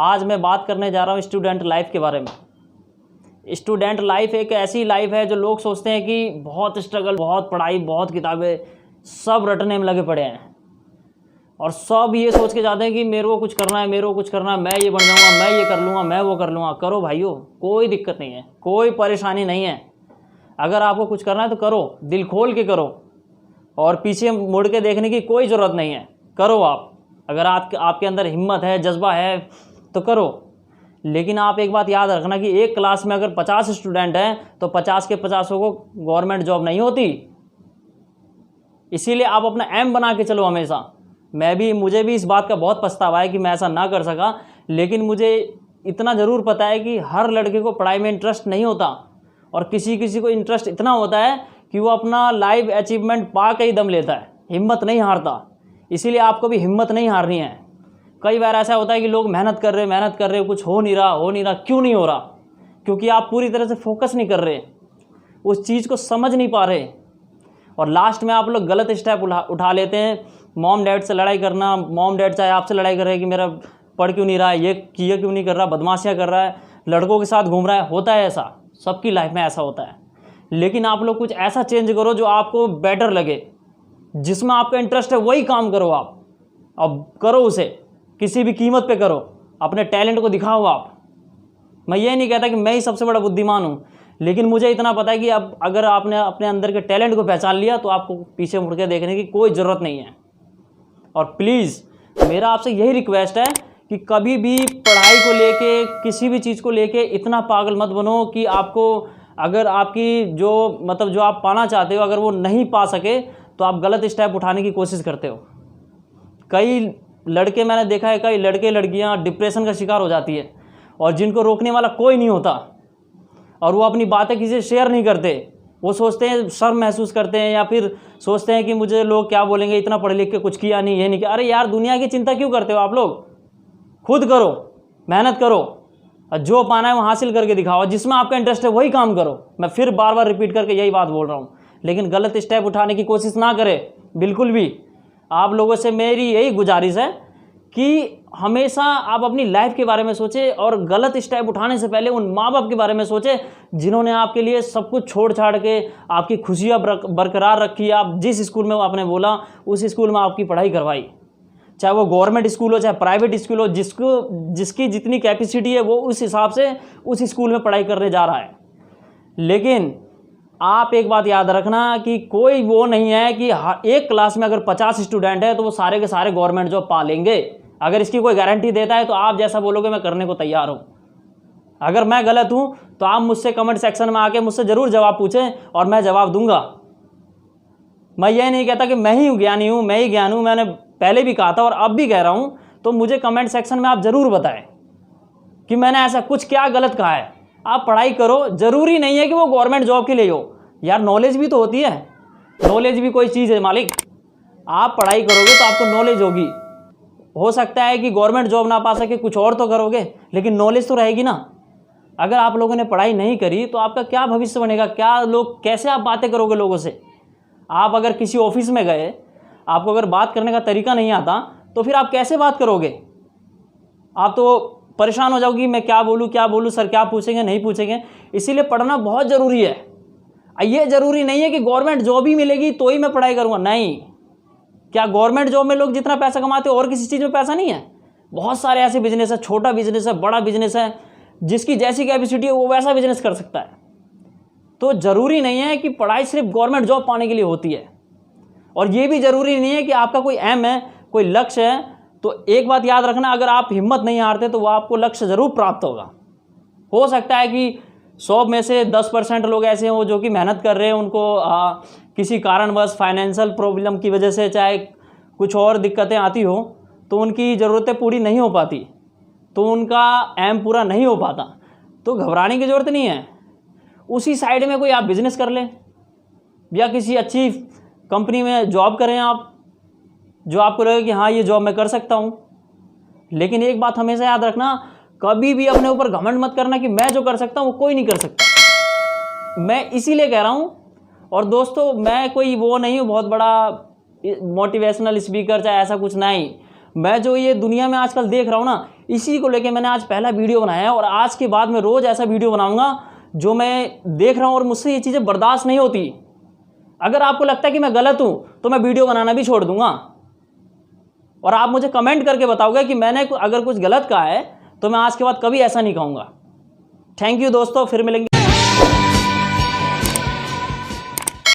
आज मैं बात करने जा रहा हूँ स्टूडेंट लाइफ के बारे में। स्टूडेंट लाइफ एक ऐसी लाइफ है जो लोग सोचते हैं कि बहुत स्ट्रगल, बहुत पढ़ाई, बहुत किताबें, सब रटने में लगे पड़े हैं और सब ये सोच के जाते हैं कि मेरे को कुछ करना है, मेरे को कुछ करना है, मैं ये बन जाऊँगा, मैं ये कर लूँगा, मैं वो कर लूँगा। करो भाइयों, कोई दिक्कत नहीं है, कोई परेशानी नहीं है। अगर आपको कुछ करना है तो करो, दिल खोल के करो और पीछे मुड़ के देखने की कोई ज़रूरत नहीं है। करो आप, अगर आपके अंदर हिम्मत है, जज्बा है तो करो। लेकिन आप एक बात याद रखना कि एक क्लास में अगर 50 स्टूडेंट हैं तो 50 के 50 को गवर्नमेंट जॉब नहीं होती। इसीलिए आप अपना एम बना के चलो हमेशा। मुझे भी इस बात का बहुत पछतावा है कि मैं ऐसा ना कर सका, लेकिन मुझे इतना ज़रूर पता है कि हर लड़के को पढ़ाई में इंटरेस्ट नहीं होता और किसी किसी को इंटरेस्ट इतना होता है कि वो अपना लाइफ अचीवमेंट पा के ही दम लेता है, हिम्मत नहीं हारता। इसीलिए आपको भी हिम्मत नहीं हारनी है। कई बार ऐसा होता है कि लोग मेहनत कर रहे, कुछ हो नहीं रहा। क्यों नहीं हो रहा? क्योंकि आप पूरी तरह से फोकस नहीं कर रहे, उस चीज़ को समझ नहीं पा रहे और लास्ट में आप लोग गलत स्टेप उठा लेते हैं। मॉम डैड से लड़ाई करना, मॉम डैड चाहे आपसे लड़ाई कर रहे हैं कि मेरा पढ़ क्यों नहीं रहा है, ये क्यों नहीं कर रहा, बदमाशियाँ कर रहा है, लड़कों के साथ घूम रहा है। होता है ऐसा, सबकी लाइफ में ऐसा होता है। लेकिन आप लोग कुछ ऐसा चेंज करो जो आपको बेटर लगे, जिसमें आपका इंटरेस्ट है वही काम करो आप। अब करो उसे, किसी भी कीमत पे करो, अपने टैलेंट को दिखाओ आप। मैं ये नहीं कहता कि मैं ही सबसे बड़ा बुद्धिमान हूँ, लेकिन मुझे इतना पता है कि अब अगर आपने अपने अंदर के टैलेंट को पहचान लिया तो आपको पीछे मुड़ के देखने की कोई ज़रूरत नहीं है। और प्लीज़ मेरा आपसे यही रिक्वेस्ट है कि कभी भी पढ़ाई को लेके, किसी भी चीज़ को लेके इतना पागल मत बनो कि आपको, अगर आपकी जो आप पाना चाहते हो अगर वो नहीं पा सके तो आप गलत स्टेप उठाने की कोशिश करते हो। कई लड़के मैंने देखा है, कई लड़के लड़कियां डिप्रेशन का शिकार हो जाती है और जिनको रोकने वाला कोई नहीं होता और वो अपनी बातें किसी से शेयर नहीं करते। वो सोचते हैं, शर्म महसूस करते हैं या फिर सोचते हैं कि मुझे लोग क्या बोलेंगे, इतना पढ़ लिख के कुछ किया नहीं, ये नहीं किया। अरे यार, दुनिया की चिंता क्यों करते हो आप लोग? खुद करो, मेहनत करो और जो पाना है वो हासिल करके दिखाओ। जिसमें आपका इंटरेस्ट है वही काम करो। मैं फिर बार बार रिपीट करके यही बात बोल रहा हूँ। लेकिन गलत स्टेप उठाने की कोशिश ना करें बिल्कुल भी। आप लोगों से मेरी यही गुजारिश है कि हमेशा आप अपनी लाइफ के बारे में सोचें और गलत स्टेप उठाने से पहले उन माँ बाप के बारे में सोचें जिन्होंने आपके लिए सब कुछ छोड़ छाड़ के आपकी खुशियाँ बरकरार रखी। आप जिस स्कूल में आपने बोला उस स्कूल में आपकी पढ़ाई करवाई, चाहे वो गवर्नमेंट स्कूल हो चाहे प्राइवेट स्कूल हो। जिसकी जितनी कैपेसिटी है वो उस हिसाब से उस स्कूल में पढ़ाई करने जा रहा है। लेकिन आप एक बात याद रखना कि कोई वो नहीं है कि एक क्लास में अगर 50 स्टूडेंट है तो वो सारे के सारे गवर्नमेंट जॉब पा लेंगे। अगर इसकी कोई गारंटी देता है तो आप जैसा बोलोगे मैं करने को तैयार हूँ। अगर मैं गलत हूँ तो आप मुझसे कमेंट सेक्शन में आके मुझसे ज़रूर जवाब पूछें और मैं जवाब दूंगा। मैं ये नहीं कहता कि मैं ही ज्ञानी हूँ, मैं ही ज्ञान हूँ। मैंने पहले भी कहा था और अब भी कह रहा हूँ। तो मुझे कमेंट सेक्शन में आप ज़रूर बताएं कि मैंने ऐसा कुछ क्या गलत कहा है। आप पढ़ाई करो, ज़रूरी नहीं है कि वो गवर्नमेंट जॉब के लिए हो यार, नॉलेज भी तो होती है। नॉलेज भी कोई चीज़ है मालिक। आप पढ़ाई करोगे तो आपको नॉलेज होगी। हो सकता है कि गवर्नमेंट जॉब ना पा सके, कुछ और तो करोगे, लेकिन नॉलेज तो रहेगी ना। अगर आप लोगों ने पढ़ाई नहीं करी तो आपका क्या भविष्य बनेगा? कैसे आप बातें करोगे लोगों से? आप अगर किसी ऑफिस में गए, आपको अगर बात करने का तरीका नहीं आता तो फिर आप कैसे बात करोगे? आप तो परेशान हो जाओगे, मैं क्या बोलूँ, सर क्या पूछेंगे, नहीं पूछेंगे। इसीलिए पढ़ना बहुत ज़रूरी है। ये ज़रूरी नहीं है कि गवर्नमेंट जॉब ही मिलेगी तो ही मैं पढ़ाई करूँगा। नहीं, क्या गवर्नमेंट जॉब में लोग जितना पैसा कमाते हैं और किसी चीज़ में पैसा नहीं है? बहुत सारे ऐसे बिजनेस है, छोटा बिजनेस है, बड़ा बिजनेस है, जिसकी जैसी कैपेसिटी है वो वैसा बिजनेस कर सकता है। तो ज़रूरी नहीं है कि पढ़ाई सिर्फ गवर्नमेंट जॉब पाने के लिए होती है। और ये भी ज़रूरी नहीं है कि आपका कोई एम है, कोई लक्ष्य है। तो एक बात याद रखना, अगर आप हिम्मत नहीं हारते तो वो आपको लक्ष्य ज़रूर प्राप्त होगा। हो सकता है कि 100 में से 10% लोग ऐसे हों जो कि मेहनत कर रहे हैं, उनको किसी कारणवश फाइनेंशियल प्रॉब्लम की वजह से चाहे कुछ और दिक्कतें आती हो तो उनकी ज़रूरतें पूरी नहीं हो पाती, तो उनका एम पूरा नहीं हो पाता। तो घबराने की ज़रूरत नहीं है। उसी साइड में कोई आप बिज़नेस कर लें या किसी अच्छी कंपनी में जॉब करें आप, जो आपको लगे कि हाँ ये जॉब मैं कर सकता हूँ। लेकिन एक बात हमेशा याद रखना, कभी भी अपने ऊपर घमंड मत करना कि मैं जो कर सकता हूँ वो कोई नहीं कर सकता। मैं इसीलिए कह रहा हूँ। और दोस्तों, मैं कोई वो नहीं हूँ बहुत बड़ा मोटिवेशनल स्पीकर, चाहे ऐसा कुछ नहीं। मैं जो ये दुनिया में आजकल देख रहा हूँ ना, इसी को लेके मैंने आज पहला वीडियो बनाया है और आज के बाद मैं रोज़ ऐसा वीडियो बनाऊँगा जो मैं देख रहा हूँ और मुझसे ये चीज़ें बर्दाश्त नहीं होती। अगर आपको लगता है कि मैं गलत हूँ तो मैं वीडियो बनाना भी छोड़ दूँगा और आप मुझे कमेंट करके बताओगे कि मैंने अगर कुछ गलत कहा है तो मैं आज के बाद कभी ऐसा नहीं कहूँगा। थैंक यू दोस्तों, फिर मिलेंगे।